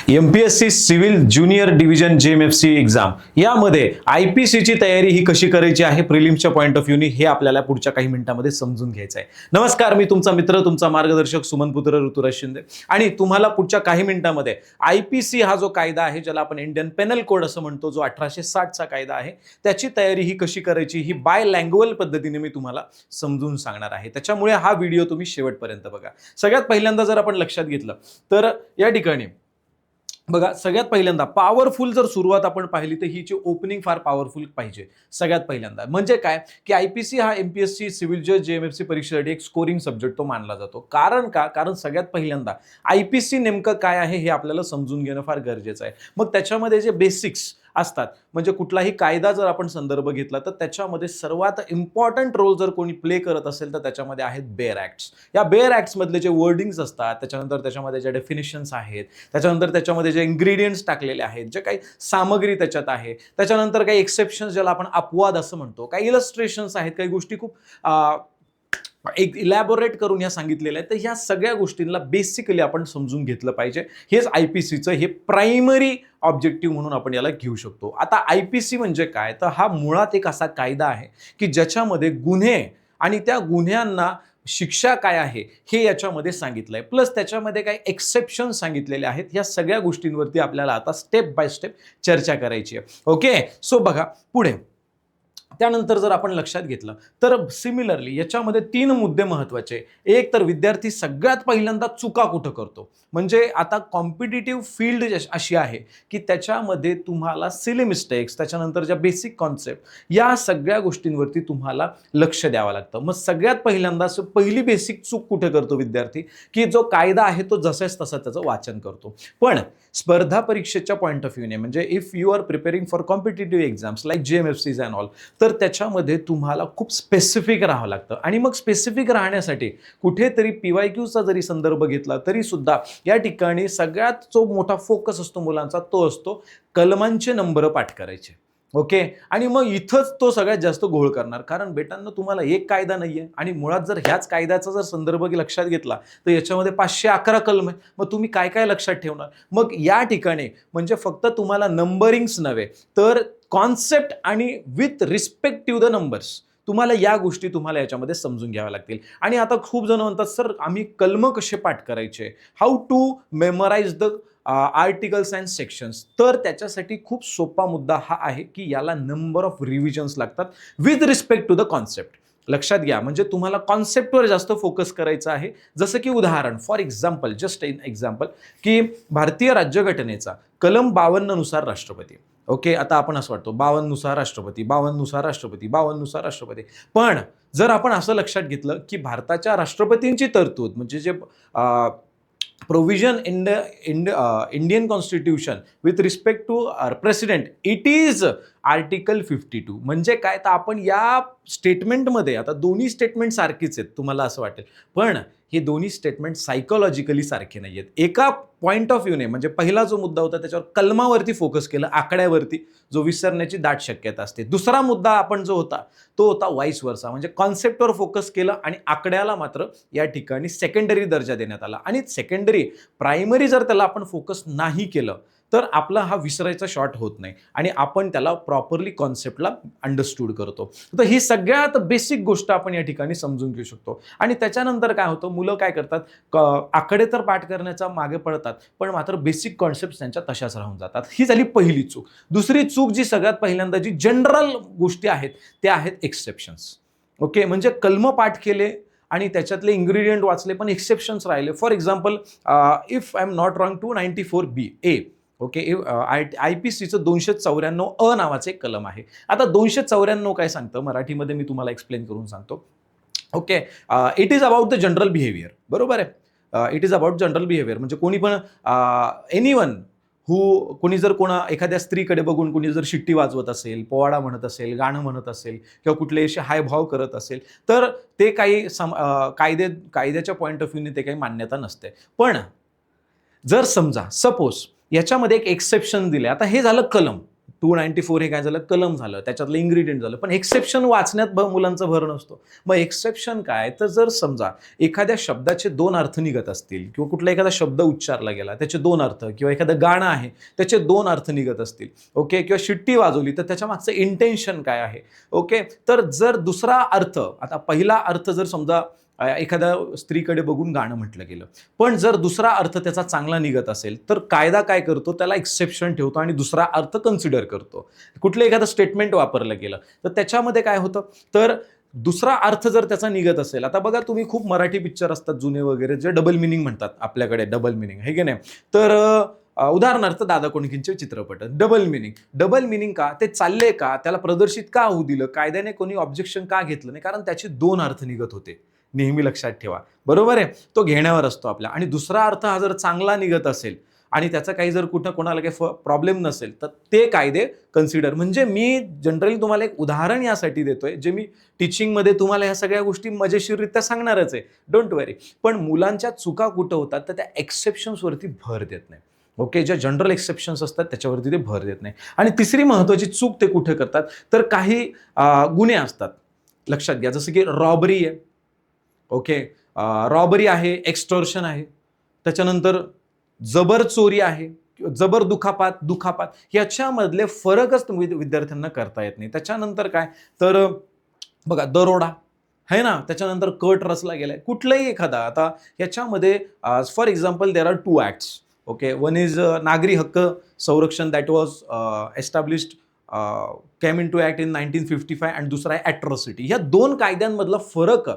MPSC civil junior division JMFC exam यामध्ये IPC ची तयारी ही कशी करायची आहे प्रिलिम्सच्या पॉईंट ऑफ व्ह्यूनी हे आपल्याला पुढच्या काही मिनिटांमध्ये समजून घ्यायचं आहे. नमस्कार, मी तुमचा मित्र, तुमचा मार्गदर्शक सुमनपुत्र ऋतुराज शिंदे आणि तुम्हाला पुढच्या काही मिनिटांमध्ये IPC हा जो कायदा आहे ज्याला आपण इंडियन पेनल कोड असं म्हणतो, जो 1860 चा कायदा आहे, त्याची तयारी ही कशी करायची ही बाय लँग्वेज पद्धतीने मी तुम्हाला समजून सांगणार आहे. त्याच्यामुळे हा व्हिडिओ तुम्ही शेवटपर्यंत बघा. सगळ्यात पहिल्यांदा जर आपण लक्षात घेतलं तर या ठिकाणी बघा, सगळ्यात पहिल्यांदा पॉवरफुल जर सुरुवात आपण पाहिली तर हिची ओपनिंग फार पॉवरफुल पाहिजे. सगळ्यात पहिल्यांदा म्हणजे काय की IPC हा MPSC सिव्हिल जज JMFC परीक्षेसाठी एक स्कोरिंग सब्जेक्ट तो मानला जातो. कारण सगळ्यात पहिल्यांदा IPC नेमकं काय आहे हे आपल्याला समजून घेणं फार गरजेचं आहे. मग त्याच्यामध्ये जे बेसिक्स असतात, म्हणजे कुठलाही कायदा जर आपण संदर्भ घेतला तर त्याच्यामध्ये सर्वात इम्पॉर्टंट रोल जर कोणी प्ले करत असेल तर त्याच्यामध्ये आहेत बेअर ऍक्ट्स. या बेअर ऍक्ट्स मधले जे वर्डिंग्स असतात, त्याच्यानंतर त्याच्यामध्ये जे डेफिनेशन्स आहेत, त्याच्यानंतर त्याच्यामध्ये जे इन्ग्रेडियंट्स टाकलेले आहेत, जे काही सामग्री त्याच्यात आहे, त्याच्यानंतर काही एक्सेप्शन्स ज्याला आपण अपवाद असं म्हणतो, काही इलस्ट्रेशन्स आहेत, काही गोष्टी खूप एक इलॅबोरेट करून ह्या सांगितलेल्या आहेत. तर ह्या सगळ्या गोष्टींना बेसिकली आपण समजून घेतलं पाहिजे. हेच IPCचं हे प्रायमरी ऑब्जेक्टिव्ह म्हणून आपण याला घेऊ शकतो. आता IPC म्हणजे काय, तर हा मुळात एक असा कायदा आहे की ज्याच्यामध्ये गुन्हे आणि त्या गुन्ह्यांना शिक्षा काय आहे हे याच्यामध्ये सांगितलंय, प्लस त्याच्यामध्ये काही एक्सेप्शन सांगितलेले आहेत. ह्या सगळ्या गोष्टींवरती आपल्याला आता स्टेप बाय स्टेप चर्चा करायची आहे. ओके, सो बघा पुढे त्यानंतर जर आपण लक्षात घेतलं तर सिमिलरली याच्यामध्ये 3 मुद्दे महत्त्वाचे. एक तर विद्यार्थी सगळ्यात पहिल्यांदा चुका कुठं करतो, म्हणजे आता कॉम्पिटिटिव्ह फील्ड अशी आहे की त्याच्यामध्ये तुम्हाला सिली मिस्टेक्स, त्याच्यानंतर ज्या बेसिक कॉन्सेप्ट, या सगळ्या गोष्टींवरती तुम्हाला लक्ष द्यावं लागतं. मग सगळ्यात पहिल्यांदा पहिली बेसिक चूक कुठे करतो विद्यार्थी, की जो कायदा आहे तो जसाच तसा त्याचं वाचन करतो. पण स्पर्धा परीक्षेच्या पॉईंट ऑफ व्ह्यूने, म्हणजे if you are preparing for competitive exams like JMFCज अँड ऑल, तर त्याच्यामध्ये तुम्हाला खूप स्पेसिफिक राहावं लागतं. आणि मग स्पेसिफिक राहण्यासाठी कुठेतरी PYQचा जरी संदर्भ घेतला तरी सुद्धा या ठिकाणी सगळ्यात जो मोठा फोकस असतो मुलांचा तो असतो कलमांचे नंबर पाठ करायचे. ओके, आणि मग इथंच तो सगळ्यात जास्त घोळ करणार, कारण बेटांनो तुम्हाला एक कायदा नाहीये आणि मुळात जर ह्याच कायद्याचा जर संदर्भ लक्षात घेतला तर याच्यामध्ये 511 कलम आहे. मग तुम्ही काय काय लक्षात ठेवणार? मग या ठिकाणी म्हणजे फक्त तुम्हाला नंबरिंग्स नव्हे तर कॉन्सेप्ट आणि with respect to the numbers, तुम्हाला या गोष्टी तुम्हाला याच्यामध्ये समजून घ्याव्या लागतील. आणि आता खूप जण म्हणतात सर आम्ही कलम कसे पाठ करायचे, how to memorize the articles and sections. तर त्याच्यासाठी खूप सोपा मुद्दा हा आहे की याला नंबर ऑफ रिव्हिजन्स लागतात with respect to the concept. लक्षात घ्या, म्हणजे तुम्हाला कॉन्सेप्टवर जास्त फोकस करायचा आहे. जसं की उदाहरण, for example, just in example, की भारतीय राज्यघटनेचा कलम 52 नुसार राष्ट्रपती. ओके, आता आपण असं वाटतो 52 नुसार राष्ट्रपती, 52 नुसार राष्ट्रपती, 52 नुसार राष्ट्रपती. पण जर आपण असं लक्षात घेतलं की भारताच्या राष्ट्रपतींची तरतूद, म्हणजे जे provision Indian constitution with respect to president, it is article 52. म्हणजे काय, तर आपण या स्टेटमेंटमध्ये, आता दोन्ही स्टेटमेंट सारखीच आहेत तुम्हाला असं वाटेल, पण हे दोन्ही स्टेटमेंट सायकोलॉजिकली सारखे नाही आहेत. एका पॉईंट ऑफ व्ह्यूने, म्हणजे पहिला जो मुद्दा होता त्याच्यावर कलमावरती फोकस केलं, आकड्यावरती, जो विसरण्याची दाट शक्यता असते. दुसरा मुद्दा आपण जो होता तो होता वाईस वर्सा, म्हणजे कॉन्सेप्टवर फोकस केलं आणि आकड्याला मात्र या ठिकाणी सेकंडरी दर्जा देण्यात आला. आणि सेकंडरी प्रायमरी जर त्याला आपण फोकस नाही केलं तर आपला हा विसरायचा शॉट होत नाही आणि आपण त्याला प्रॉपरली कॉन्सेप्टला अंडरस्टूड करतो. तर ही सगळ्यात बेसिक गोष्ट आपण या ठिकाणी समजून घेऊ शकतो. आणि त्याच्यानंतर काय होतं, मुलं काय करतात, आकडे तर पाठ करण्याचा मागे पडतात पण मात्र बेसिक कॉन्सेप्ट त्यांच्या तशाच राहून जातात. ही झाली पहिली चूक. दुसरी चूक जी सगळ्यात पहिल्यांदा जी जनरल गोष्टी आहेत त्या आहेत एक्सेप्शन्स. ओके, म्हणजे कलम पाठ केले आणि त्याच्यातले इन्ग्रेडियंट वाचले पण एक्सेप्शन्स राहिले. For example, if I am not wrong 294B okay, IPCचं 294 नावाचे एक कलम आहे. आता 294 काय सांगतं मराठीमध्ये मी तुम्हाला एक्सप्लेन करून सांगतो. Okay, it is about the general behaviour. बरोबर आहे, it is about general behaviour, म्हणजे कोणी पण एनीवन कोणी जर एखाद्या स्त्रीकडे बघून कोणी जर शिट्टी वाजवत असेल, पोवाडा म्हणत असेल, गाणं म्हणत असेल किंवा कुठले असे हायभाव करत असेल तर ते काही कायद्याच्या पॉईंट ऑफ व्ह्यूने ते काही मान्यता नसते. पण जर समजा सपोज याच्यामध्ये एक एक्सेप्शन दिले, आता हे झालं कलम, 294 हे काय झालं, कलम झालं, त्याच्यातलं इन्ग्रेडियंट झालं. पण एक्सेप्शन वाचण्यात मुलांचा भर नसतो. मग एक्सेप्शन काय, तर जर समजा एखाद्या शब्दाचे 2 अर्थ निघत असतील किंवा कुठला एखादा शब्द उच्चारला गेला त्याचे 2 अर्थ, किंवा एखादं गाणं आहे त्याचे 2 अर्थ निघत असतील, ओके, किंवा शिट्टी वाजवली तर त्याच्या मागचं इंटेन्शन काय आहे, ओके. तर जर दुसरा अर्थ, आता पहिला अर्थ जर समजा एखाद्या स्त्रीकडे बघून गाणं म्हटलं गेलं, पण जर दुसरा अर्थ त्याचा चांगला निघत असेल तर कायदा काय करतो, त्याला एक्सेप्शन ठेवतो आणि दुसरा अर्थ कन्सिडर करतो. कुठलं एखादं स्टेटमेंट वापरलं गेलं तर त्याच्यामध्ये काय होतं, तर दुसरा अर्थ जर त्याचा निघत असेल, आता बघा तुम्ही खूप मराठी पिक्चर असतात जुने वगैरे जे डबल मिनिंग म्हणतात, आपल्याकडे डबल मिनिंग आहे की नाही, तर उदाहरणार्थ दादा कोंडकेंचे चित्रपट, डबल मिनिंग का, ते चालले का, त्याला प्रदर्शित का होऊ दिलं, कायद्याने कोणी ऑब्जेक्शन का घेतलं नाही, कारण त्याचे 2 अर्थ निघत होते. नेहमी लक्षात ठेवा, बरोबर आहे, तो घेण्यावर असतो आपल्या. आणि दुसरा अर्थ हा जर चांगला निघत असेल आणि त्याचा काही जर कुठं कोणाला काही प्रॉब्लेम नसेल तर ते कायदे कन्सिडर. म्हणजे मी जनरली तुम्हाला एक उदाहरण यासाठी देतोय, जे मी टीचिंगमध्ये तुम्हाला ह्या सगळ्या गोष्टी मजेशीररित्या सांगणारच आहे, डोंट वरी. पण मुलांच्या चुका कुठं होतात तर त्या एक्सेप्शन्सवरती भर देत नाही, ओके. ज्या जनरल एक्सेप्शन्स असतात त्याच्यावरती ते भर देत नाही. आणि तिसरी महत्त्वाची चूक ते कुठे करतात, तर काही गुन्हे असतात, लक्षात घ्या, जसं की रॉबरी आहे, ओके, रॉबरी आहे, एक्स्टॉर्शन आहे, त्याच्यानंतर जबर चोरी आहे, जबर दुखापात याच्यामधले फरकच विद्यार्थ्यांना करता येत नाही. त्याच्यानंतर काय, तर बघा दरोडा आहे ना, त्याच्यानंतर कट रचला गेलाय कुठलाही एखादा. आता याच्यामध्ये for example there are 2 acts, okay. One is नागरी हक्क संरक्षण, that was established came into act in 1955, आणि दुसरा आहे ॲट्रॉसिटी. ह्या 2 कायद्यांमधला फरक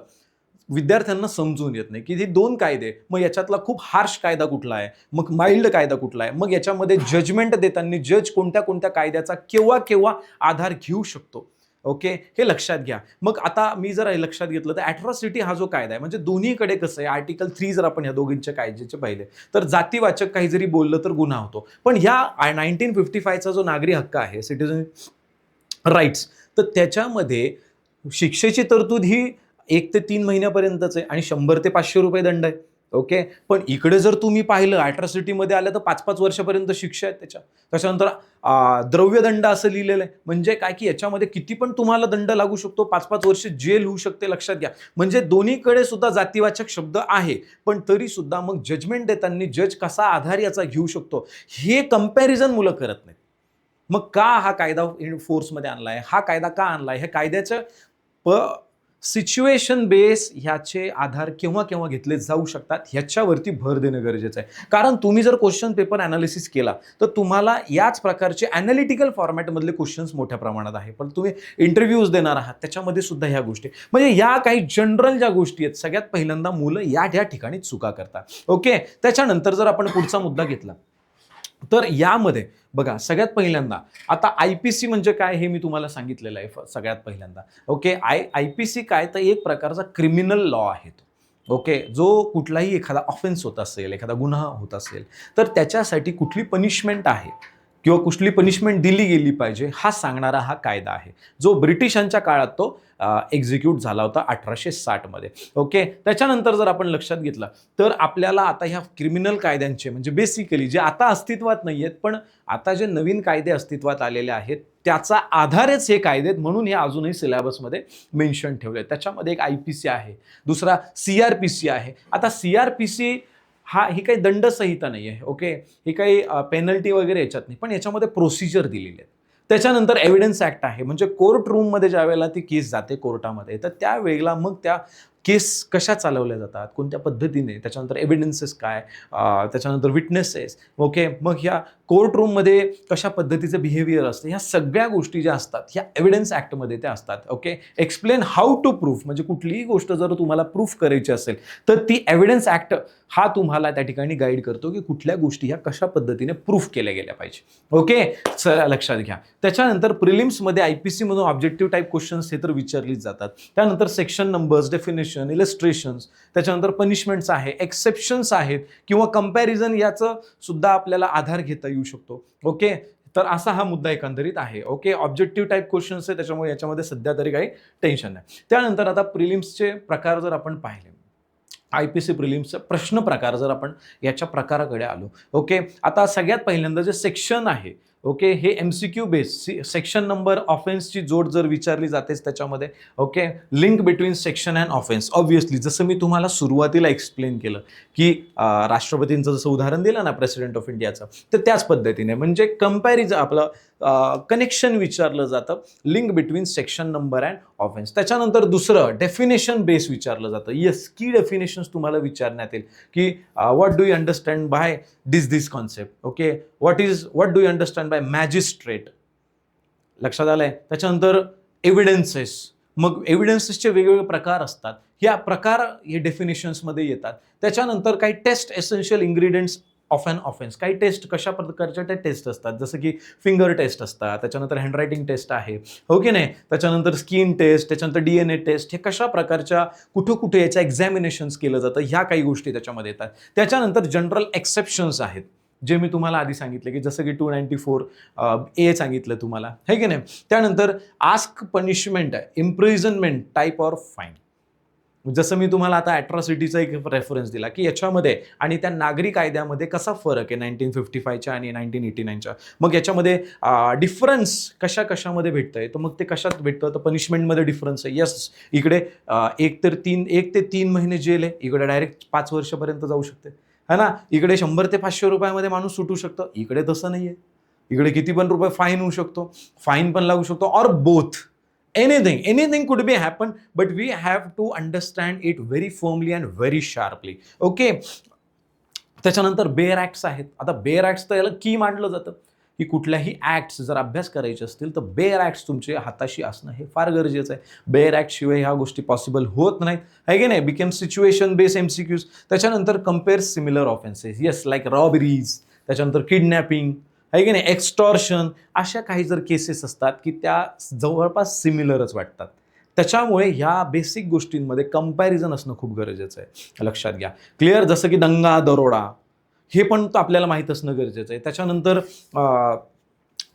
विद्यार्थ्यांना समजून येत नाही की हे 2 कायदे, मग याच्यातला खूप हार्श कायदा कुठला आहे, मग माइल्ड कायदा कुठला आहे, मग याच्यामध्ये जजमेंट देताना जज कोणत्या कोणत्या कायद्याचा केव्हा केव्हा आधार घेऊ शकतो, ओके, हे लक्षात घ्या. मग आता मी जर लक्षात घेतलं तर ॲट्रॉसिटी हा जो कायदा आहे, म्हणजे दोन्हीकडे कसं आहे, आर्टिकल 3 जर आपण ह्या दोघींच्या कायद्याचे पाहिले तर जातीवाचक काही जरी बोललं तर गुन्हा होतो. पण ह्या 1955चा जो नागरी हक्क आहे, सिटिझन राईट्स, तर त्याच्यामध्ये शिक्षेची तरतूद ही 1 ते 3 महिन्यापर्यंतच आहे आणि 100 ते 500 रुपये दंड आहे, ओके. पण इकडे जर तुम्ही पाहिलं ॲट्रॉसिटीमध्ये आलं तर 5-5 वर्षापर्यंत शिक्षा आहे त्याच्यानंतर द्रव्यदंड असं लिहिलेलं आहे. म्हणजे काय की याच्यामध्ये किती पण तुम्हाला दंड लागू शकतो, 5-5 वर्ष जेल होऊ शकते, लक्षात घ्या. म्हणजे दोन्हीकडे सुद्धा जातीवाचक शब्द आहे, पण तरी सुद्धा मग जजमेंट देताना जज कसा आधार याचा घेऊ शकतो हे कंपॅरिझन मुलं करत नाहीत. मग का हा कायदा फोर्समध्ये आणलाय, हा कायदा का आणलाय, ह्या कायद्याचं सिच्युएशन बेस ह्याचे आधार केव्हा केव्हा घेतले जाऊ शकतात ह्याच्यावरती भर देणं गरजेचं आहे. कारण तुम्ही जर क्वेश्चन पेपर अनालिसिस केला तर तुम्हाला याच प्रकारचे अॅनालिटिकल फॉर्मॅटमधले क्वेश्चन्स मोठ्या प्रमाणात आहे, पण तुम्ही इंटरव्ह्यूज देणार आहात त्याच्यामध्ये सुद्धा ह्या गोष्टी, म्हणजे या काही जनरल ज्या गोष्टी आहेत सगळ्यात पहिल्यांदा मुलं या ठिकाणी चुका करतात, ओके. त्याच्यानंतर जर आपण पुढचा मुद्दा घेतला तर यामध्ये बघा सगळ्यात पहिल्यांदा आता IPC म्हणजे काय हे मी तुम्हाला सांगितलेलं आहे सगळ्यात पहिल्यांदा, ओके. IPC काय, तर एक प्रकारचा क्रिमिनल लॉ आहे तो, ओके. जो कुठलाही एखादा ऑफेन्स होत असेल, एखादा गुन्हा होत असेल तर त्याच्यासाठी कुठली पनिशमेंट आहे किंवा कुठली पनिशमेंट दिली गेली पाहिजे हा सांगणारा हा कायदा आहे, जो ब्रिटिशांच्या काळात तो एक्झिक्यूट झाला होता 1860 मध्ये, ओके. त्याच्यानंतर जर आपण लक्षात घेतलं तर आपल्याला आता ह्या क्रिमिनल कायद्यांचे म्हणजे बेसिकली जे आता अस्तित्वात नाही आहेत पण आता जे नवीन कायदे अस्तित्वात आलेले आहेत त्याचा आधारच हे कायदे आहेत, म्हणून हे अजूनही सिलेबसमध्ये मेन्शन ठेवले. त्याच्यामध्ये एक IPC आहे, दुसरा CRPC आहे. आता CRPC ही काही दंडसंहिता नाही आहे, ओके. ही काही पेनल्टी वगैरे याच्यात नाही, पण याच्यामध्ये प्रोसिजर दिलेली आहे. त्याच्यानंतर एव्हिडन्स ॲक्ट आहे, म्हणजे कोर्ट रूममध्ये ज्या वेळेला ती केस जाते कोर्टामध्ये तर त्यावेळेला मग त्या केस कशा चालवल्या जातात, कोणत्या पद्धतीने, त्याच्यानंतर एव्हिडन्सेस काय, त्याच्यानंतर विटनेसेस, ओके. मग ह्या कोर्ट रूममध्ये कशा पद्धतीचं बिहेवियर असतं, ह्या सगळ्या गोष्टी ज्या असतात ह्या एव्हिडन्स ॲक्टमध्ये त्या असतात, okay. Explain how to proof, म्हणजे कुठलीही गोष्ट जर तुम्हाला प्रूफ करायची असेल तर ती एव्हिडन्स ॲक्ट हा तुम्हाला त्या ठिकाणी गाईड करतो की कुठल्या गोष्टी ह्या कशा पद्धतीने प्रूफ केल्या गेल्या पाहिजे, ओके. लक्षात घ्या. त्याच्यानंतर प्रिलिम्समध्ये IPC मधून ऑब्जेक्टिव्ह टाईप क्वेश्चन्स हे तर विचारलीच जातात. त्यानंतर सेक्शन नंबर्स, डेफिनेशन, इलस्ट्रेशन्स, त्याच्यानंतर पनिशमेंट्स आहे, एक्सेप्शन्स आहेत किंवा कंपॅरिझन याचं सुद्धा आपल्याला आधार घेता येऊ शकतो, ओके. तर असा हा मुद्दा एकंदरीत आहे, ओके. ऑब्जेक्टिव्ह टाईप क्वेश्चन्स आहे त्याच्यामुळे याच्यामध्ये सध्या तरी काही टेन्शन नाही. त्यानंतर आता प्रिलिम्सचे प्रकार जर आपण पाहिले, IPC प्रिलिम्सचा प्रश्न प्रकार जर आपण याच्या प्रकाराकडे आलो, ओके. आता सगळ्यात पहिल्यांदा जे सेक्शन आहे ओके, हे MCQ बेस, सेक्शन नंबर ऑफेन्सची जोड जर विचारली जातेच त्याच्यामध्ये. Okay, link between section and offence. Obviously जसं मी तुम्हाला सुरुवातीला एक्सप्लेन केलं की राष्ट्रपतींचं जसं उदाहरण दिलं ना प्रेसिडेंट ऑफ इंडियाचं, तर त्याच पद्धतीने म्हणजे कंपॅरिझन आपलं कनेक्शन विचारलं जातं link between section number and offence. त्याच्यानंतर दुसरं डेफिनेशन बेस विचारलं जातं. येस, की डेफिनेशन्स तुम्हाला विचारण्यात येईल की what do you understand by this concept. Okay, what do you understand by magistrate. लक्षात आलंय. त्याच्यानंतर एव्हिडन्सेस, मग एव्हिडन्सेसचे वेगवेगळे प्रकार असतात. या प्रकार हे डेफिनेशन्समध्ये येतात. त्याच्यानंतर काही test essential ingredients of an offence, काही टेस्ट कशा प्रकारच्या त्या टेस्ट असतात, जसं की फिंगर टेस्ट असतात, त्याच्यानंतर हँडरायटिंग टेस्ट आहे, हो की नाही, त्याच्यानंतर स्किन टेस्ट, त्याच्यानंतर DNA टेस्ट, हे कशा प्रकारच्या कुठं कुठे याच्या एक्झामिनेशन्स केलं जातं, ह्या काही गोष्टी त्याच्यामध्ये येतात. त्याच्यानंतर जनरल एक्सेप्शन्स आहेत जे मी तुम्हाला आधी सांगितले, की जसं की 294A सांगितलं तुम्हाला, है की नाही. त्यानंतर ask punishment, imprisonment, type or fine. जसं मी तुम्हाला आता ॲट्रॉसिटीचा एक रेफरन्स दिला की याच्यामध्ये आणि त्या नागरी कायद्यामध्ये कसा फरक आहे 1955च्या आणि 1989च्या. मग याच्यामध्ये डिफरन्स कशामध्ये भेटतंय, तर मग ते कशात भेटतं, तर पनिशमेंटमध्ये डिफरन्स आहे. यस, इकडे 1 ते 3 महिने जेल आहे, इकडे डायरेक्ट 5 वर्षापर्यंत जाऊ शकते, है ना. इकडे 100 ते 500 रुपयामध्ये माणूस सुटू शकतो, इकडे तसं नाही आहे. इकडे किती पण रुपये फाईन होऊ शकतो, फाईन पण लागू शकतो, or both. Anything could be happen, but we have to understand it very firmly and very sharply. Okay, त्याच्यानंतर बेअर ॲक्ट्स आहेत. आता बेअर ॲक्ट्स तर याला की मानलं जातं की कुठल्याही ॲक्ट्स जर अभ्यास करायचे असतील तर बेअर ॲक्ट्स तुमचे हाताशी असणं हे फार गरजेचं आहे. बेअर ॲक्ट शिवाय ह्या गोष्टी पॉसिबल होत नाहीत, आहे की नाही. Become situation base MCQs. त्याच्यानंतर compare similar offences, yes, like robberies, त्याच्यानंतर किडनॅपिंग, आहे की नाही, एक्स्टॉर्शन, अशा काही जर केसेस असतात की त्या जवळपास सिमिलरच वाटतात. त्याच्यामुळे ह्या बेसिक गोष्टींमध्ये कंपॅरिझन असणं खूप गरजेचं आहे, लक्षात घ्या. क्लिअर. जसं की दंगा दरोडा, हे पण आपल्याला माहीत असणं गरजेचं आहे. त्याच्यानंतर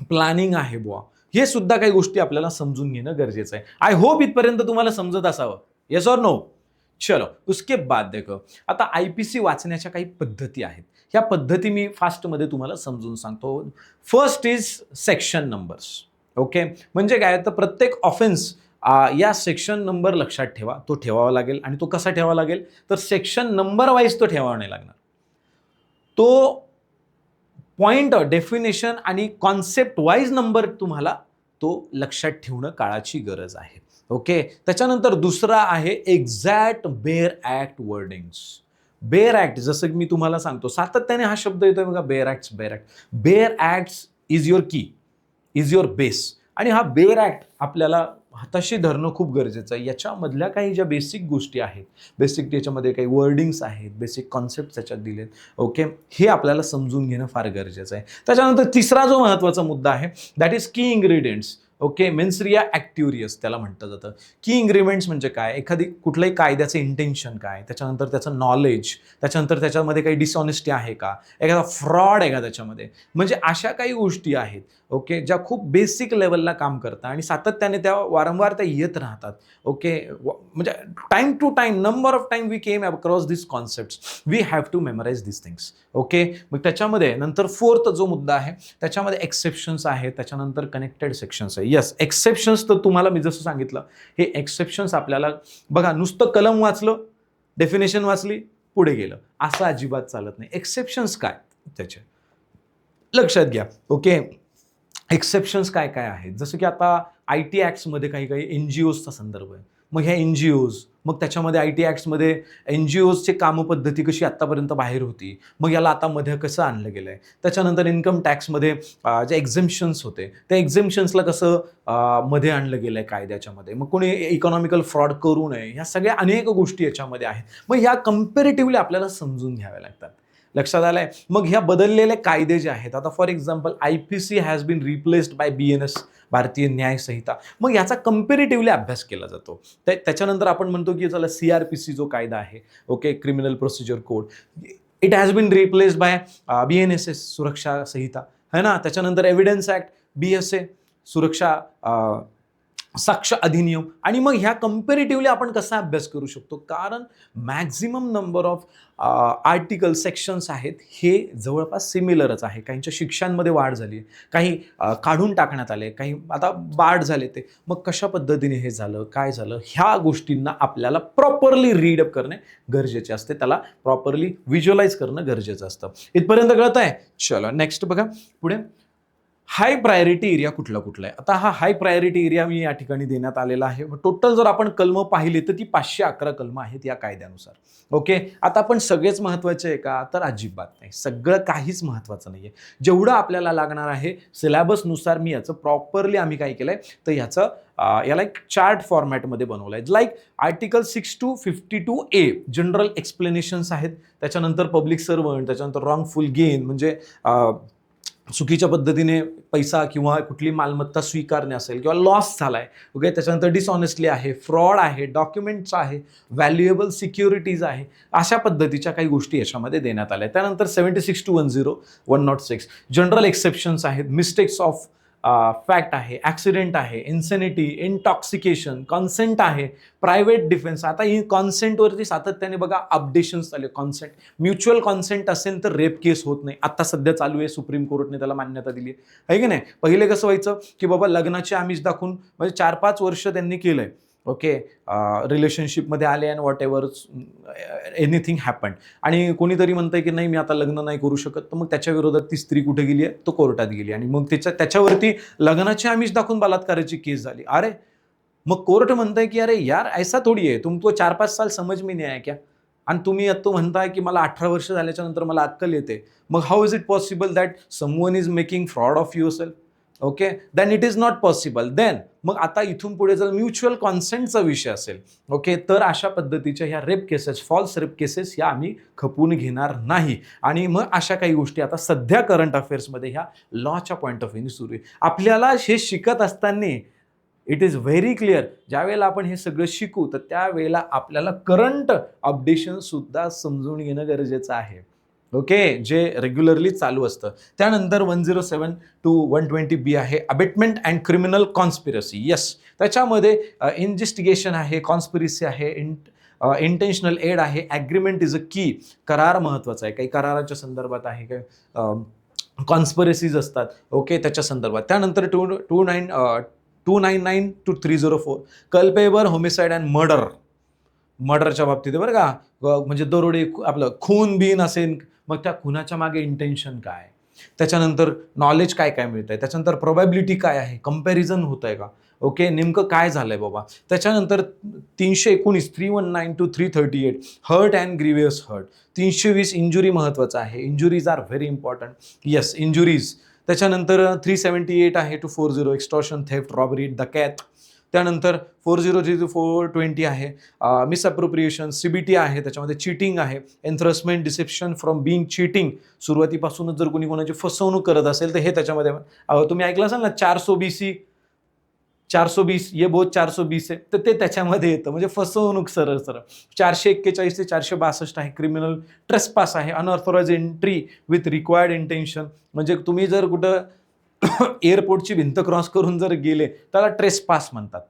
प्लॅनिंग आहे बुवा, हे सुद्धा काही गोष्टी आपल्याला समजून घेणं गरजेचं आहे. आय होप इथपर्यंत तुम्हाला समजत असावं. Yes or no. चलो, उसके बाद देखो, आता IPC वाचण्याच्या काही पद्धती आहेत. ह्या पद्धती मी फास्टमध्ये तुम्हाला समजून सांगतो. First is section numbers. Okay, म्हणजे काय, तर प्रत्येक ऑफेन्स या सेक्शन नंबर लक्षात ठेवा, तो ठेवावा लागेल. आणि तो कसा ठेवावा लागेल, तर सेक्शन नंबर वाईज तो ठेवावा नाही लागणार. तो पॉइंट, डेफिनेशन आणि कॉन्सेप्ट वाईज नंबर तुम्हाला तो लक्षात ठेवणं काळाची गरज आहे. ओके, त्याच्यानंतर दुसरा आहे exact bare act wordings. Bare act, जसं मी तुम्हाला सांगतो, सातत्याने हा शब्द येतोय बघा, bare acts, bare act. Bare acts is your key, is your base. आणि हा बेअर ॲक्ट आपल्याला हाताशी धरणं खूप गरजेचं आहे. याच्यामधल्या काही ज्या बेसिक गोष्टी आहेत, बेसिक त्याच्यामध्ये काही वर्डिंग्स आहेत, बेसिक कॉन्सेप्ट त्याच्यात दिलेत, ओके, हे आपल्याला समजून घेणं फार गरजेचं आहे. त्याच्यानंतर तिसरा जो महत्त्वाचा मुद्दा आहे, दॅट इज की इन्ग्रेडियंट्स. ओके, मेन्सरिया ॲक्टिव्हियस त्याला म्हटलं जातं. की इन्ग्रेडियंट्स म्हणजे काय, एखादी कुठल्याही कायद्याचं इंटेन्शन काय, त्याच्यानंतर त्याचं नॉलेज, त्याच्यानंतर त्याच्यामध्ये काही डिसऑनेस्टी आहे का, एखादा फ्रॉड आहे का त्याच्यामध्ये, म्हणजे अशा काही गोष्टी आहेत, ओके, ज्या खूप बेसिक लेवलला काम करतात आणि सातत्याने त्या वारंवार त्या येत राहतात. ओके, म्हणजे time to time, number of time we came across this concepts, we have to memorise this things. Okay, मग त्याच्यामध्ये नंतर फोर्थ जो मुद्दा आहे त्याच्यामध्ये एक्सेप्शन्स आहेत, त्याच्यानंतर कनेक्टेड सेक्शन्स आहे. यस, एक्सेप्शन्स तर तुम्हाला मी जसं सांगितलं, हे एक्सेप्शन्स आपल्याला बघा, नुसतं कलम वाचलं, डेफिनेशन वाचली, पुढे गेलं, असं अजिबात चालत नाही. एक्सेप्शन्स काय त्याचे लक्षात घ्या. ओके, एक्सेप्शन्स काय काय आहेत, जसं की आता IT ॲक्ट्समध्ये काही NGOजचा संदर्भ आहे. मग ह्या NGOज, मग त्याच्यामध्ये IT ॲक्ट्समध्ये NGOजचे कामपद्धती कशी आत्तापर्यंत बाहेर होती, मग याला आता मध्ये कसं आणलं गेलं आहे. त्याच्यानंतर इन्कम टॅक्समध्ये जे एक्झेम्पशन्स होते, त्या एक्झेम्पशन्सला कसं मध्ये आणलं गेलं आहे कायद्याच्यामध्ये. मग कोणी इकॉनॉमिकल फ्रॉड करू नये, ह्या सगळ्या अनेक गोष्टी याच्यामध्ये आहेत. मग ह्या कम्पॅरेटिव्हली आपल्याला समजून घ्याव्या लागतात. लक्षात आलंय. मग ह्या बदललेले कायदे जे आहेत, आता for example IPC has been replaced by BNS, Bharatiya न्याय संहिता. मग याचा कम्पॅरेटिव्हली अभ्यास केला जातो. त्याच्यानंतर आपण म्हणतो की चला CRPC जो कायदा आहे, okay, criminal procedure code, it has been replaced by BNSS, Suraksha संहिता, है ना. त्याच्यानंतर एव्हिडन्स ॲक्ट, BSA, सुरक्षा साक्ष अधिनियम, आणि मग ह्या कम्पॅरेटिव्हली आपण कसा अभ्यास करू शकतो, कारण maximum number of article sections आहेत हे जवळपास सिमिलरच आहे. काहींच्या शिक्षांमध्ये वाढ झाली, काही काढून टाकण्यात आले, काही आता बाद झाले. ते मग कशा पद्धतीने हे झालं, काय झालं, ह्या गोष्टींना आपल्याला प्रॉपरली रीडअप करणे गरजेचे असते, त्याला प्रॉपरली व्हिज्युअलाइज करणं गरजेचं असतं. इथपर्यंत कळत आहे? चलो नेक्स्ट बघा पुढे. हाय प्रायोरिटी एरिया कुठला कुठला आहे? आता हा हाय प्रायोरिटी एरिया मी या ठिकाणी देण्यात आलेला आहे. टोटल जर आपण कलमं पाहिली तर ती 511 कलमं आहेत या कायद्यानुसार. ओके, आता आपण सगळेच महत्त्वाचे आहे का? तर अजिबात नाही, सगळं काहीच महत्त्वाचं नाही आहे. जेवढं आपल्याला लागणार आहे सिलेबसनुसार मी याचं प्रॉपरली आम्ही काय केलं आहे तर याला एक चार्ट फॉर्मॅटमध्ये बनवलं आहे. Like article 6 to 52A general explanations आहेत, त्याच्यानंतर पब्लिक सर्वंट, त्याच्यानंतर रॉंगफुल गेन म्हणजे चुकीच्या पद्धतीने पैसा किंवा कुठली मालमत्ता स्वीकारणे असेल किंवा लॉस झाला आहे. ओके, त्याच्यानंतर डिसऑनेस्टली आहे, फ्रॉड आहे, डॉक्युमेंट्स आहे, व्हॅल्युएबल सिक्युरिटीज आहे, अशा पद्धतीच्या काही गोष्टी याच्यामध्ये देण्यात आल्या. त्यानंतर 76 to 10, 106 जनरल एक्सेप्शन्स आहेत, मिस्टेक्स ऑफ फॅक्ट आहे, ॲक्सिडेंट आहे, इन्सेनिटी, इंटॉक्सिकेशन, कॉन्सेंट आहे, प्रायव्हेट डिफेन्स. आता ही कॉन्सेंटवरती सातत्याने बघा अपडेशन्स आले. कॉन्सेंट, म्युच्युअल कॉन्सेंट असेल तर रेप केस होत नाही, आता सध्या चालू आहे, सुप्रीम कोर्टने त्याला मान्यता दिली आहे की नाही. पहिले कसं व्हायचं की बाबा लग्नाचे आमिष दाखवून म्हणजे 4-5 वर्ष त्यांनी केलंय, ओके, रिलेशनशिपमध्ये आले and what ever anything happen, आणि कोणीतरी म्हणतंय की नाही मी आता लग्न नाही करू शकत, तर मग त्याच्या विरोधात ती स्त्री कुठे गेली आहे, तो कोर्टात गेली, आणि मग त्याच्यावरती लग्नाचे आमिष दाखवून बलात्काराची केस झाली. अरे मग कोर्ट म्हणतंय की अरे यार ऐसा थोडी आहे, तुमको 4-5 साल समज में नहीं आया क्या, आणि तुम्ही तो म्हणताय की मला 18 वर्ष झाल्याच्या नंतर मला अक्कल येते. मग how is it possible that someone is making fraud of yourself? Okay, then it is not possible. Then मग आता इथून पुढे जर म्युच्युअल कॉन्सेंटचा विषय असेल, ओके, तर अशा पद्धतीच्या ह्या rape cases, false rape cases या आम्ही खपून घेणार नाही. आणि मग अशा काही गोष्टी आता सध्या करंट अफेअर्समध्ये ह्या लॉच्या पॉईंट ऑफ व्ह्यूने सुरू आहे. आपल्याला हे शिकत असताना इट इज व्हेरी क्लिअर, ज्यावेळेला आपण हे सगळं शिकू तर त्यावेळेला आपल्याला करंट अपडेशन सुद्धा समजून घेणं गरजेचं आहे. ओके, जे रेग्युलरली चालू असतं. त्यानंतर 107 to 120B आहे, abetment and criminal conspiracy. Yes, त्याच्यामध्ये इन्व्हेस्टिगेशन आहे, कॉन्स्पिरसी आहे, इंटेन्शनल एड आहे, ॲग्रीमेंट इज अ की, करार महत्त्वाचा आहे, काही कराराच्या संदर्भात आहे, काही कॉन्स्पिरसीज असतात, ओके, त्याच्या संदर्भात. त्यानंतर 299 to 304 कल्पेबल होमिसाईड अँड मर्डरच्या बाबतीत बरं का, म्हणजे दरोडे, आपलं खून बिन असेल, मग त्या खुनाच्या मागे इंटेन्शन काय, त्याच्यानंतर नॉलेज काय काय मिळत आहे, त्याच्यानंतर प्रोबॅबिलिटी काय आहे, कंपॅरिझन होत आहे का, ओके, नेमकं काय झालंय बाबा. त्याच्यानंतर 319 319 to 338 hurt and grievous hurt. 320 injury महत्त्वाचं आहे, injuries are very important. Yes, injuries. त्याच्यानंतर 378 आहे to 40 extortion, theft, robbery, dacoit. त्यानंतर 403 to 420 आहे मिसअप्रोप्रिएशन, CBT आहे, त्याच्यामध्ये चीटिंग आहे, एन्थ्रसमेंट, डिसेप्शन फ्रॉम बिंग चीटिंग. सुरुवातीपासूनच जर कोणी फसवणूक करत असेल तर हे त्याच्यामध्ये. तुम्ही ऐकलं असाल ना 420 420 ये बहुत 420 आहे, तर ते त्याच्यामध्ये येतं, म्हणजे फसवणूक सरळ सरळ. 441 ते 462 आहे क्रिमिनल ट्रेसपास आहे, unauthorize entry with required intention, म्हणजे तुम्ही जर कुठं एअरपोर्टची भिंत क्रॉस करून जर गेले त्याला ट्रेसपास म्हणतात,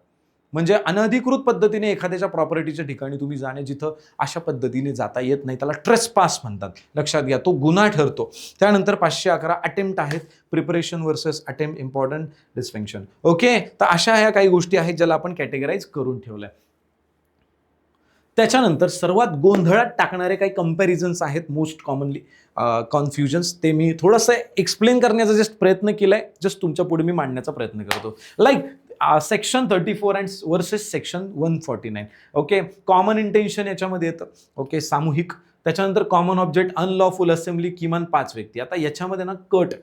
म्हणजे अनधिकृत पद्धतीने एखाद्याच्या प्रॉपर्टीच्या ठिकाणी तुम्ही जाणे जिथं अशा पद्धतीने जाता येत नाही, त्याला ट्रेसपास म्हणतात, लक्षात घ्या, तो गुन्हा ठरतो. त्यानंतर 511 अटेम्प्ट आहेत, preparation versus attempt, important distinction. Okay, तर अशा ह्या काही गोष्टी आहेत ज्याला आपण कॅटेगराईज करून ठेवलंय. त्याच्यानंतर सर्वात गोंधळात टाकणारे काही कंपॅरिझन्स आहेत, मोस्ट कॉमनली कन्फ्युजन्स, ते मी थोडंसं एक्सप्लेन करण्याचा जस्ट प्रयत्न केलाय, जस्ट तुमच्या पुढे मी मांडण्याचा प्रयत्न करतो. Like section 34 and versus section 149. Okay, common intention याच्यामध्ये येतं, ओके, सामूहिक. त्याच्यानंतर कॉमन ऑब्जेक्ट, अनलॉफुल असेंब्ली, किमान 5 व्यक्ती. आता याच्यामध्ये ना कट,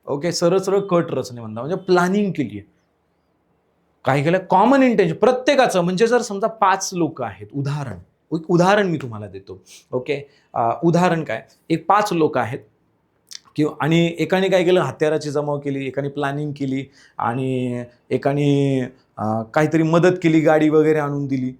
ओके, सरळ सरळ कट रचने म्हणतात, म्हणजे प्लॅनिंग केली आहे, काय केलं, कॉमन इंटेन्शन प्रत्येकाचं. म्हणजे जर समजा 5 लोक आहेत, उदाहरण मी तुम्हाला देतो, ओके, उदाहरण काय, एक 5 लोक आहेत किंवा, आणि एकाने काय केलं, हत्याराची जमाव केली, एकाने प्लॅनिंग केली, आणि एकाने काहीतरी मदत केली, गाडी वगैरे आणून दिली,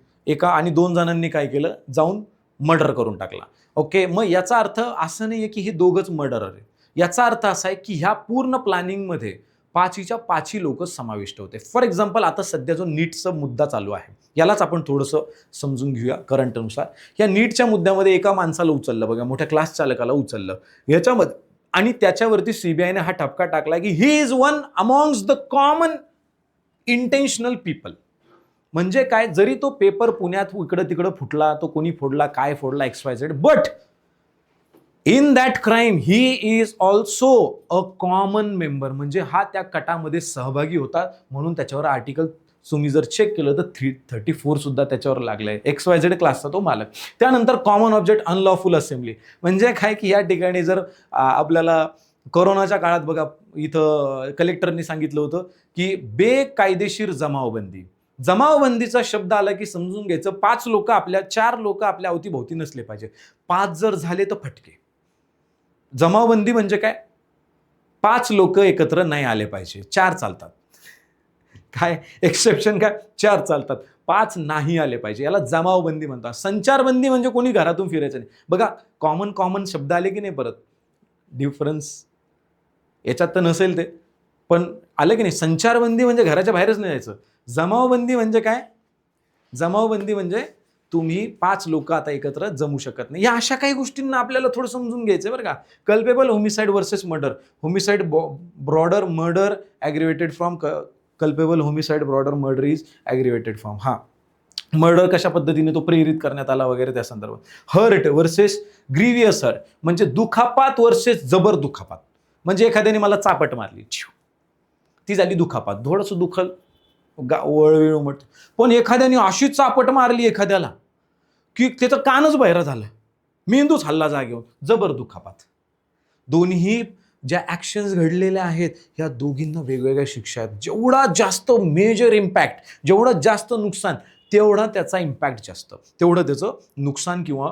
आणि 2 जणांनी काय केलं, जाऊन मर्डर करून टाकला. ओके, मग याचा अर्थ असं नाही आहे की हे दोघंच मर्डरर आहे. याचा अर्थ असा आहे की ह्या पूर्ण प्लॅनिंगमध्ये पाचीच्या पाची लोक समाविष्ट होते. फॉर एक्झाम्पल आता सध्या जो नीटचा मुद्दा चालू आहे यालाच आपण थोडंसं समजून घेऊया करंटनुसार. या नीटच्या मुद्द्यामध्ये एका माणसाला उचललं बघा, मोठ्या क्लास चालकाला उचललं याच्यामध्ये, आणि त्याच्यावरती सीबीआयने हा ठपका टाकला की he is one amongst the common intentional people. म्हणजे काय, जरी तो पेपर पुण्यात इकडं तिकडं फुटला, तो कोणी फोडला, काय फोडला, XYZ, but in that crime he is also a common member. म्हणजे हा त्या कटामध्ये सहभागी होता, म्हणून त्याच्यावर आर्टिकल तुम्ही जर चेक केलं तर 334 सुद्धा त्याच्यावर लागलंय. XYZ क्लासचा तो मालक. त्यानंतर कॉमन ऑब्जेक्ट अनलॉफुल असेंब्ली. म्हणजे काय की या ठिकाणी जर आपल्याला कोरोनाच्या काळात बघा, इथं कलेक्टरनी सांगितलं होतं की बेकायदेशीर जमावबंदी. जमावबंदीचा शब्द आला की समजून घ्यायचं 4 लोक आपल्या अवतीभोवती नसले पाहिजे. 5 जर झाले तर फटके. जमावबंदी म्हणजे काय, 5 लोक एकत्र नाही आले पाहिजे, 4 चालतात. काय एक्सेप्शन, काय 4 चालतात, 5 नाही आले पाहिजे, याला जमावबंदी म्हणतात. संचारबंदी म्हणजे कोणी घरातून फिरायचं नाही. बघा कॉमन शब्द आले की नाही, परत डिफरन्स याच्यात तर नसेल ते, पण आलं की नाही. संचारबंदी म्हणजे घराच्या बाहेरच नाही जायचं. जमावबंदी म्हणजे काय, जमावबंदी म्हणजे तुम्ही 5 लोक आता एकत्र जमू शकत नाही. या अशा काही गोष्टींना आपल्याला थोडं समजून घ्यायचं बरं का. Culpable homicide versus murder. Homicide broader murder aggravated from culpable homicide broader murder is aggravated from. हा मर्डर कशा पद्धतीने तो प्रेरित करण्यात आला वगैरे त्या संदर्भात. हर्ट वर्सेस ग्रीवियस हर्ट म्हणजे दुखापात वर्सेस जबर दुखापात. म्हणजे एखाद्याने मला चापट मारली, ती झाली दुखापात, थोडंसं दुखल, वळवेळ उमटतो. पण एखाद्याने अशी चापट मारली एखाद्याला की त्याचं कानच बहिरा झालं, मेंदूच हल्ला जागेवर, जबर दुखापात. दोन्ही ज्या ॲक्शन्स घडलेल्या आहेत ह्या दोघींना वेगवेगळ्या शिक्षा आहेत. जेवढा जास्त मेजर इम्पॅक्ट, जेवढं जास्त नुकसान, तेवढा त्याचा इम्पॅक्ट जास्त, तेवढं त्याचं नुकसान किंवा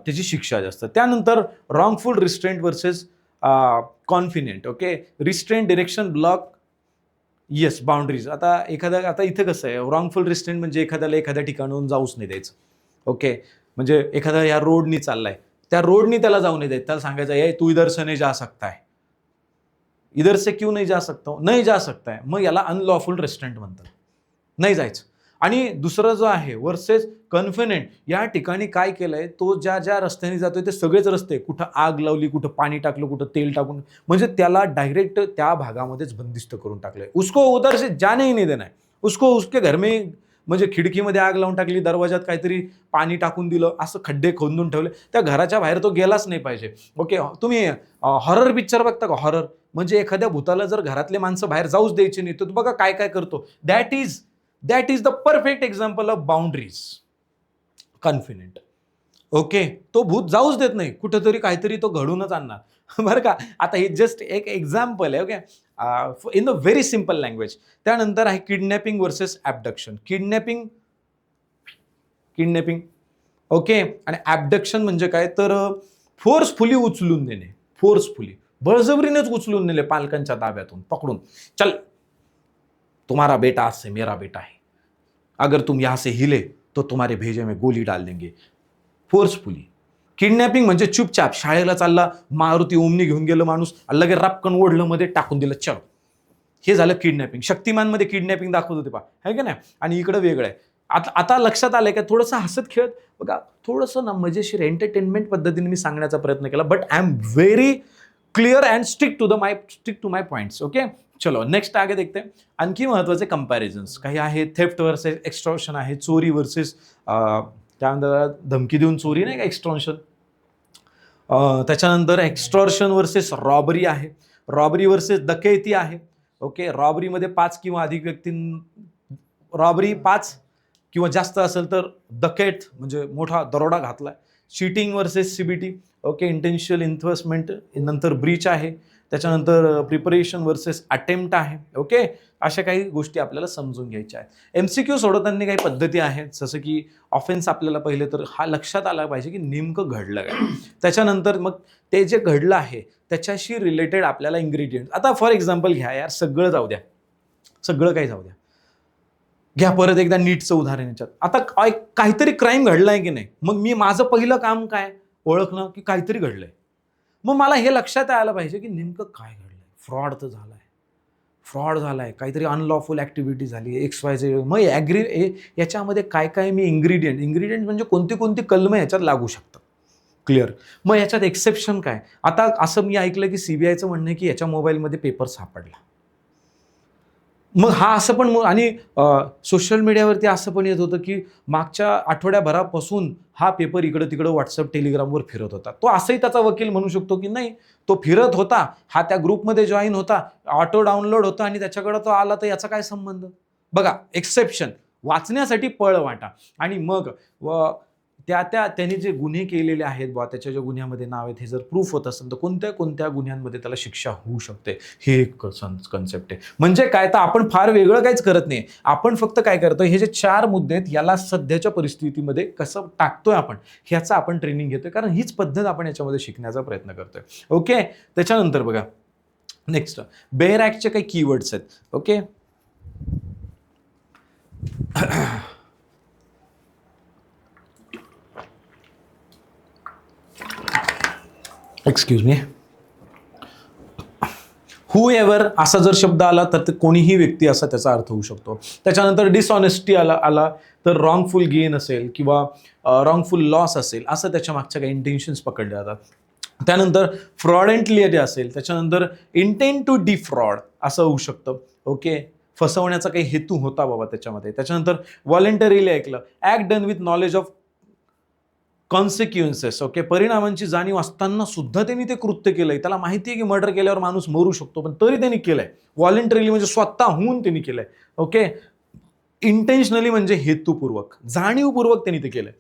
त्याची शिक्षा जास्त. त्यानंतर wrongful restraint versus confident. Okay, restraint, direction, block, yes, boundaries. आता इथं कसं आहे, रॉंगफुल रिस्ट्रेंट म्हणजे एखाद्याला एखाद्या ठिकाणाहून जाऊच नाही द्यायचं. ओके, म्हणजे एखादा या रोडनी चाललाय, त्या रोडनी त्याला जाऊ नाही द्यायचं. त्याला सांगायचं आहे तू इधर से नहीं जा सकता है, इधर से क्यों नहीं जा सकता, नहीं जा सकता है, मग याला अनलॉफुल रेस्ट्रेंट म्हणतात, नाही जायचं. आणि दुसरं जो आहे वर्सेस कन्फिनेंट, या ठिकाणी काय केलंय, तो ज्या ज्या रस्त्याने जातोय ते सगळेच रस्ते, कुठं आग लावली, कुठं पाणी टाकलं, कुठं तेल टाकून, म्हणजे त्याला डायरेक्ट त्या भागामध्येच बंदिस्त करून टाकलंय. उसको उधर से जाने ही नहीं देना है, उसको उसके घर में, म्हणजे खिडकीमध्ये आग लावून टाकली, दरवाजात काहीतरी पाणी टाकून दिलं, असं खड्डे खोदून ठेवले, त्या घराच्या बाहेर तो गेलाच नाही पाहिजे. ओके, तुम्ही हॉरर पिक्चर बघता का, हॉरर म्हणजे एखाद्या भूताला जर घरातले माणसं बाहेर जाऊच द्यायची नाही, तर बघा काय काय करतो. That is the perfect example of boundaries, confident. Okay, तो भूत जाऊच देत नाही, कुठंतरी काहीतरी तो घडूनच आणणार बरं का. आता हे जस्ट एक एक्झाम्पल आहे. Okay, in the very simple language. त्यानंतर आहे किडनॅपिंग वर्सेस ॲबडक्शन. किडनॅपिंग ओके, आणि ॲबडक्शन म्हणजे काय, तर फोर्सफुली उचलून देणे, फोर्सफुली बळजबरीनेच उचलून नेले पालकांच्या ताब्यातून पकडून, चल तुम्हारा बेटा आज से मेरा बेटा है, अगर तुम यहाँ से हिले तो तुम्हारे भेजे में गोली डाल देंगे, फोर्सफुली. किडनॅपिंग म्हणजे चुपचाप शाळेला चालला, मारुती ओमनी घेऊन गेलं माणूस, लगे रपकन ओढलं, मध्ये टाकून दिलं, चल, हे झालं किडनॅपिंग. शक्तिमानमध्ये किडनॅपिंग दाखवत होते पा, है का नाही. आणि इकडं वेगळं आहे. आता लक्षात आलंय का, थोडंसं हसत खेळत बघा, थोडंसं ना मजेशीर एंटरटेनमेंट पद्धतीने मी सांगण्याचा प्रयत्न केला, but I am very clear and stick to my points. Okay, चलो नेक्स्ट आगे देखते हैं. आणखी महत्त्वाचे कंपॅरिझन्स काही आहे. थेफ्ट वर्सेस एक्स्टॉर्शन आहे, चोरी वर्सेस त्यानंतर धमकी देऊन चोरी नाही का, एक्स्टॉर्शन. त्याच्यानंतर एक्स्टॉर्शन वर्सेस रॉबरी आहे, रॉबरी वर्सेस डकैती आहे. ओके, रॉबरीमध्ये 5 किंवा अधिक रॉबरी 5 किंवा जास्त असेल तर डकैत म्हणजे मोठा दरोडा घातलाय. Cheating versus CBT. Okay, intentional investment, नंतर ब्रीच आहे. त्याच्यानंतर प्रिपरेशन वर्सेस अटेम्प्ट आहे. ओके, अशा काही गोष्टी आपल्याला समजून घ्यायच्या आहेत. MCQ सोडवताना काही पद्धती आहेत, जसं की ऑफेन्स आपल्याला पहिले तर हा लक्षात आला पाहिजे की नेमकं घडलं काय. त्याच्यानंतर मग ते जे घडलं आहे त्याच्याशी रिलेटेड आपल्याला इन्ग्रेडियंट. आता फॉर एक्झाम्पल घ्या यार, सगळं जाऊ द्या, सगळं काही जाऊ द्या, घ्या परत एकदा नीटचं उदाहरण याच्यात. आता काहीतरी क्राईम घडलाय की नाही, मग मी माझं पहिलं काम काय, ओळखणं की काहीतरी घडलंय. मग मला हे लक्षात यायला पाहिजे की नेमकं काय घडलंय. फ्रॉड तर झालाय, फ्रॉड झालाय, काहीतरी अनलॉफुल ॲक्टिव्हिटी झाली, XYZ. मग याच्यामध्ये काय काय मी इन्ग्रेडियंट म्हणजे कोणती कोणती कलमं याच्यात लागू शकतात. क्लिअर. मग याच्यात एक्सेप्शन काय? आता असं मी ऐकलं की CBIचं म्हणणं आहे की याच्या मोबाईलमध्ये पेपर सापडला. मग हा असं पण आणि सोशल मीडियावरती असं पण येत होतं की मागच्या आठवड्याभरापासून हा पेपर इकडं-तिकडं WhatsApp, Telegramवर फिरत होता. तो असंही त्याचा वकील म्हणू शकतो की नाही, तो फिरत होता, हा त्या ग्रुपमध्ये जॉइन होता, ऑटो डाउनलोड होता आणि त्याच्याकडे तो आला, तर याचा काय संबंध? बघा, एक्सेप्शन वाचण्यासाठी पळवाटा आणि मग त्यांनी जे गुन्हे केलेले आहेत बुवा, त्याच्या ज्या गुन्ह्यामध्ये नाव आहेत, हे जर प्रूफ होत असेल तर कोणत्या कोणत्या गुन्ह्यांमध्ये त्याला शिक्षा होऊ शकते, हे एक कन्सेप्ट आहे. म्हणजे काय, तर आपण फार वेगळं काहीच करत नाही. आपण फक्त काय करतोय, हे जे 4 मुद्दे आहेत याला सध्याच्या परिस्थितीमध्ये कसं टाकतोय आपण, ह्याचा आपण ट्रेनिंग घेतोय, कारण हीच पद्धत आपण याच्यामध्ये शिकण्याचा प्रयत्न करतोय. ओके. त्याच्यानंतर बघा, नेक्स्ट बेअर ॲक्टचे काही कीवर्ड्स आहेत. ओके. Excuse me. हुएव्हर असा जर शब्द आला तर ते कोणीही व्यक्ती असा त्याचा अर्थ होऊ शकतो. त्याच्यानंतर डिसऑनेस्टी आला तर रॉंगफुल गेन असेल किंवा रॉंगफुल लॉस असेल, असं त्याच्या मागच्या काही इंटेन्शन्स पकडले जातात. त्यानंतर फ्रॉडेंटली असेल, त्याच्यानंतर इंटेंट टू डिफ्रॉड असं होऊ शकतं. ओके. फसवण्याचा काही हेतू होता बाबा त्याच्यामध्ये. त्याच्यानंतर व्हॉलंटरीली ऐकलं, act done with knowledge of consequences. Okay. परिणामांची जाणीव असताना सुद्धा त्यांनी ते कृत्य केलंय. त्याला माहिती आहे की मर्डर केल्यावर माणूस मरू शकतो, पण तरी त्यांनी केलंय. व्हॉलंटरीली म्हणजे स्वतःहून त्यांनी केलंय. ओके. इंटेन्शनली म्हणजे हेतुपूर्वक, जाणीवपूर्वक त्यांनी ते केलंय.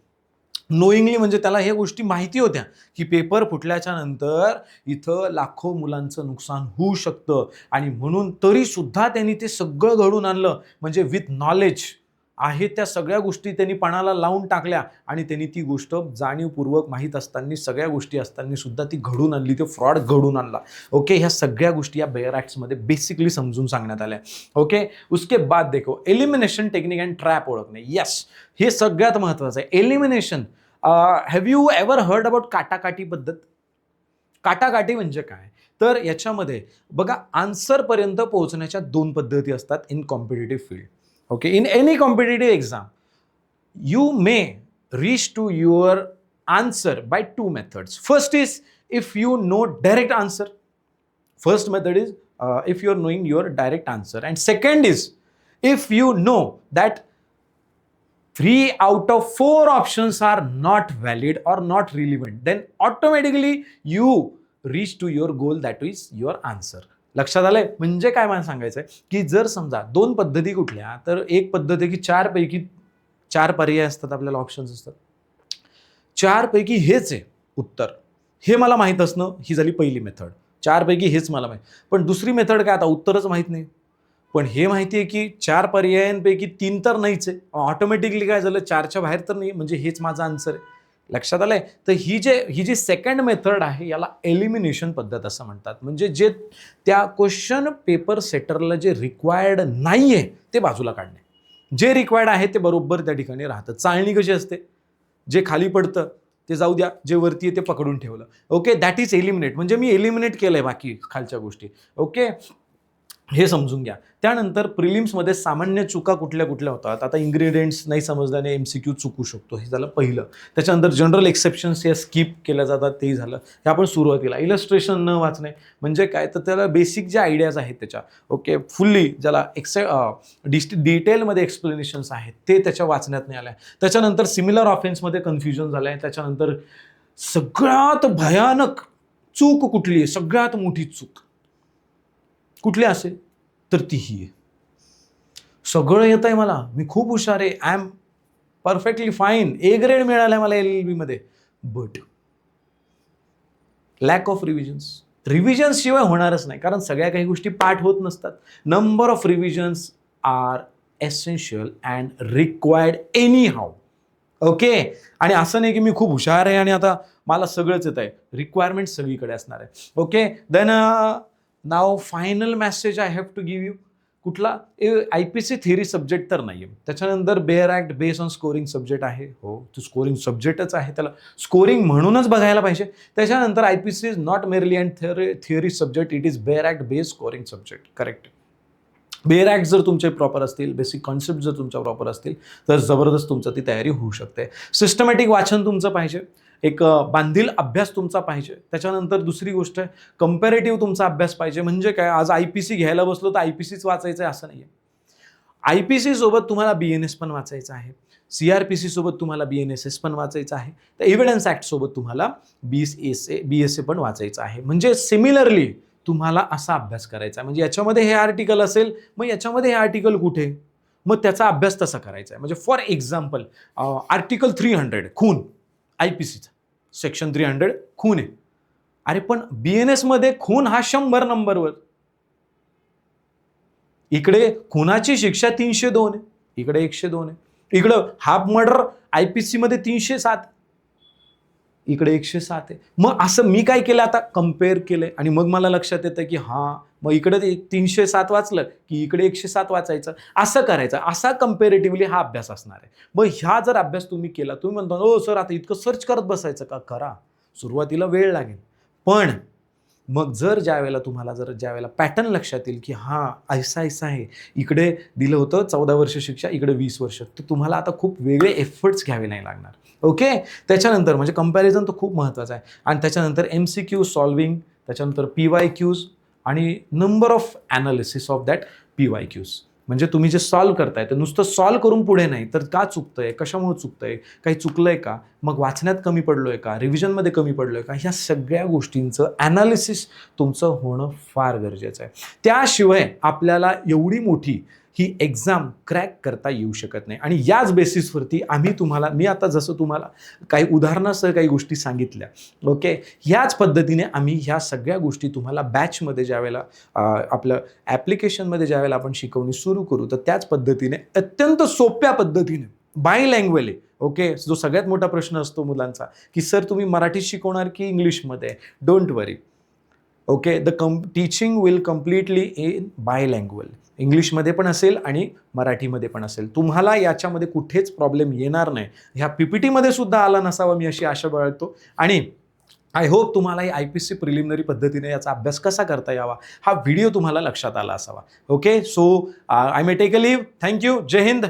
नोईंगली म्हणजे त्याला ह्या गोष्टी माहिती होत्या की पेपर फुटल्याच्या नंतर इथं लाखो मुलांचं नुकसान होऊ शकतं आणि म्हणून तरी सुद्धा त्यांनी ते सगळं घडून आणलं. म्हणजे विथ नॉलेज आहे त्या सगळ्या गोष्टी त्यांनी पणाला लावून टाकल्या आणि त्यांनी ती गोष्ट जाणीवपूर्वक माहीत असताना, सगळ्या गोष्टी असताना सुद्धा ती घडून आणली, ते फ्रॉड घडून आणला. ओके. ह्या सगळ्या गोष्टी या बेअर ॲक्ट्समध्ये बेसिकली समजून सांगण्यात आल्या. ओके. उसके बाद देखो, एलिमिनेशन टेक्निक अँड ट्रॅप ओळखणे. येस, हे सगळ्यात महत्त्वाचं आहे. Elimination. Have you ever heard about काटाकाटी पद्धत? काटाकाटी म्हणजे काय, तर याच्यामध्ये बघा, आन्सरपर्यंत पोहोचण्याच्या 2 पद्धती असतात in competitive field. Okay, in any competitive exam, you may reach to your answer by 2 methods. First is if you know direct answer. First method is if you are knowing your direct answer, and second is if you know that 3 out of 4 options are not valid or not relevant, then automatically you reach to your goal, that is your answer. लक्षात आलंय? म्हणजे काय मला सांगायचंय की जर समजा 2 पद्धती कुठल्या, तर एक पद्धत आहे की 4 पैकी 4 पर्याय असतात, आपल्याला ऑप्शन्स असतात. 4 पैकी हेच आहे उत्तर, हे मला माहित असणं, ही झाली पहिली मेथड. 4 पैकी हेच मला माहित. पण दुसरी मेथड काय, आता उत्तरच माहित नाही, पण हे माहिती आहे की 4 पर्यायांपैकी 3 तर नाहीच आहे. ऑटोमॅटिकली काय झालं, 4च्या बाहेर तर नाही, म्हणजे हेच माझा आन्सर आहे. लक्षात आलंय? तर ही जी सेकंड मेथड आहे, याला एलिमिनेशन पद्धत असं म्हणतात. म्हणजे जे त्या क्वेश्चन पेपर सेटरला जे रिक्वायर्ड नाहीये ते बाजूला काढणे, जे रिक्वायर्ड आहे ते बरोबर त्या ठिकाणी राहतं. चाळणी कशी असते, जे खाली पडतं ते जाऊ द्या, जे वरती आहे ते पकडून ठेवलं. ओके. That is eliminate. म्हणजे मी एलिमिनेट केलंय बाकी खालच्या गोष्टी. ओके. हे समजून घ्या. त्यानंतर प्रिलिम्समध्ये सामान्य चुका कुठल्या कुठल्या होतात. आता इन्ग्रेडियंट्स नाही समजल्याने MCQ चुकू शकतो, हे झालं पहिलं. त्याच्यानंतर जनरल एक्सेप्शन्स या स्किप केल्या जातात, तेही झालं. हे आपण सुरुवातीला. इलस्ट्रेशन न वाचणे म्हणजे काय, तर त्याला बेसिक ज्या आयडियाज आहेत त्याच्या, ओके, फुल्ली ज्याला डिटेलमध्ये एक्सप्लेनेशन्स आहेत ते त्याच्या वाचण्यात नाही आल्या. त्याच्यानंतर सिमिलर ऑफेन्समध्ये कन्फ्युजन झालं आहे. त्याच्यानंतर सगळ्यात भयानक चूक कुठली आहे, सगळ्यात मोठी चूक कुठली असेल तर ती ही आहे. सगळं येत आहे मला, मी खूप हुशार आहे, I am perfectly fine, A grade मिळाला आहे मला LLB मध्ये, बट लॅक ऑफ रिव्हिजन्स शिवाय होणारच नाही, कारण सगळ्या काही गोष्टी पाठ होत नसतात. Number of revisions are essential and required anyhow. Okay. आणि असं नाही की मी खूप हुशार आहे आणि आता मला सगळंच येत आहे, रिक्वायरमेंट सगळीकडे असणार आहे. Okay. Then now final message I have to give you. कुठला, IPC थिअरी सब्जेक्ट तर नाही आहे. त्याच्यानंतर bare act base on scoring subject आहे. हो, तो स्कोरिंग सब्जेक्टच आहे, त्याला स्कोरिंग म्हणूनच बघायला पाहिजे. त्याच्यानंतर IPC is not merely and theory subject, it is bare act base scoring subject. Correct. Bare act जर तुमचे प्रॉपर असतील, बेसिक कॉन्सेप्ट जर तुमच्या प्रॉपर असतील, तर जबरदस्त तुमचं ती तयारी होऊ शकते. सिस्टमॅटिक वाचन तुमचं पाहिजे, एक बांधील अभ्यास तुमचा पाहिजे. त्याच्यानंतर दुसरी गोष्ट आहे, कंपॅरेटिव्ह तुमचा अभ्यास पाहिजे. म्हणजे काय, आज IPC घ्यायला बसलो तर IPCच वाचायचं आहे असं नाही आहे. IPC सोबत तुम्हाला BNS पण वाचायचं आहे, CRPC सोबत तुम्हाला BNSS पण वाचायचं आहे, तर एव्हिडन्स ॲक्ट सोबत तुम्हाला BSA पण वाचायचं आहे. म्हणजे सिमिलरली तुम्हाला असा अभ्यास करायचा आहे. म्हणजे याच्यामध्ये हे आर्टिकल असेल, मग याच्यामध्ये हे आर्टिकल कुठे, मग त्याचा अभ्यास तसा करायचा आहे. म्हणजे फॉर एक्झाम्पल आर्टिकल 300 खून, IPCचा सेक्शन 300 खून आहे. अरे पण BNS मध्ये खून हा 100 नंबरवर, इकडे खुनाची शिक्षा 302 आहे, इकडे 102 आहे. इकडं हाफ मर्डर IPC मध्ये 307, इकडे 107 आहे. मग असं मी काय केलं, आता कम्पेअर केलंय आणि मग मला लक्षात येतं की हां, मग इकडे 307 वाचलं की इकडे 107 वाचायचं, असं करायचं. असा कम्पेरेटिव्हली हा अभ्यास असणार आहे. मग ह्या जर अभ्यास तुम्ही केला, तुम्ही म्हणता ओ सर आता इतकं सर्च करत बसायचं का, करा, सुरुवातीला वेळ लागेल. पण मग ज्यावेळेला पॅटर्न लक्षात येईल की हां ऐसा आहे, इकडे दिलं होतं 14 वर्ष शिक्षा, इकडे 20 वर्ष, तर तुम्हाला आता खूप वेगळे एफर्ट्स घ्यावे नाही लागणार. ओके. त्याच्यानंतर म्हणजे कंपॅरिझन तर खूप महत्त्वाचं आहे. आणि त्याच्यानंतर MCQ सॉल्विंग, त्याच्यानंतर PYQs आणि number of analysis of that PYQs. म्हणजे तुम्ही जे सॉल्व्ह करताय ते नुसतं सॉल्व्ह करून पुढे नाही, तर का चुकतंय, कशामुळे चुकतंय, काही चुकलंय का, मग वाचण्यात कमी पडलोय का, रिव्हिजनमध्ये कमी पडलोय का, ह्या सगळ्या गोष्टींचं ॲनालिसिस तुमचं होणं फार गरजेचं आहे. त्याशिवाय आपल्याला एवढी मोठी ही एक्झाम क्रॅक करता येऊ शकत नाही. आणि याच बेसिसवरती मी आता जसं तुम्हाला काही उदाहरणासह काही गोष्टी सांगितल्या, ओके, ह्याच पद्धतीने आम्ही ह्या सगळ्या गोष्टी तुम्हाला बॅचमध्ये ज्यावेळेला आपलं ॲप्लिकेशनमध्ये ज्यावेळेला आपण शिकवणी सुरू करू, तर त्याच पद्धतीने अत्यंत सोप्या पद्धतीने बायलँग्वेज, ओके. जो सगळ्यात मोठा प्रश्न असतो मुलांचा की सर तुम्ही मराठीत शिकवणार की इंग्लिशमध्ये, don't worry, okay. Teaching will completely in bilingual, इंग्लिशमध्ये पण असेल आणि मराठीमध्ये पण असेल. तुम्हाला याच्यामध्ये कुठेच प्रॉब्लेम येणार नाही. ह्या PPTमध्ये सुद्धा आला नसावा, मी अशी आशा बाळगतो. आणि आय होप तुम्हाला ही IPC प्रिलिमिनरी पद्धतीने याचा अभ्यास कसा करता यावा हा व्हिडिओ तुम्हाला लक्षात आला असावा. Okay. So I may take a leave. Thank you. Jai Hind.